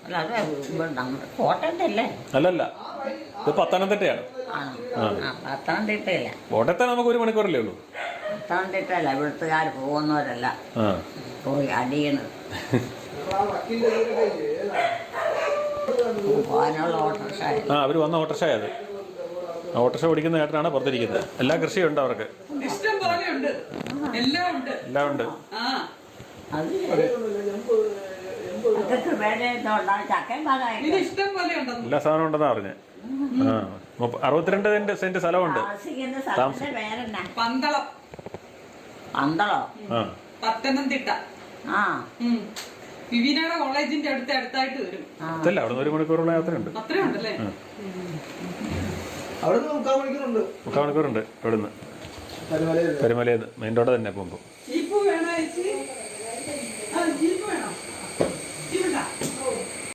അല്ല അത് നമ്മുടെ കോട്ടയത്തെ അല്ലേ? അല്ലല്ല, ഇത് പത്തനംതിട്ടയാണ്. ആണോ? ആ പത്തനംതിട്ടയില്ല. കോട്ടയത്തെ നമുക്ക് 1 മണിക്കൂറല്ലേ ഉള്ളൂ. പത്തനംതിട്ടയല്ല, ഇവിടുത്തുകാർ പോകുന്നവരല്ല പോയി അടിയണത്. പോകാനുള്ള ഓട്ടോറിക്ഷ. അവർ വന്ന ഓട്ടോറിക്ഷ അത്. ഓട്ടോറിക്ഷ ഓടിക്കുന്ന ചേട്ടനാണ് പുറത്തിരിക്കുന്നത്. എല്ലാ കൃഷിയും ഉണ്ട് അവർക്ക്. എല്ലാം ഉണ്ട്. അത് അതൊക്കെ വേറെ ചക്കയും എല്ലാ സാധനവും ഉണ്ടെന്നാ പറഞ്ഞേ. 62 സെന്റ് സ്ഥലമുണ്ട്. പന്തളോ? പത്തനംതിട്ട. ആ വിവീനയുടെ കോളേജിന്റെ അടുത്തായിട്ട് വരും. അതല്ല, അവിടെ 1 മണിക്കൂറുള്ള യാത്രയുണ്ട്. അത്രയുണ്ടല്ലേ? 3/4 മണിക്കൂറുണ്ട് ഇവിടുന്ന്. പരുമലയിൽ മെയിൻ റോഡ് തന്നെ പോകുമ്പോൾ. ജീപ്പ് വേണോ ചേച്ചി?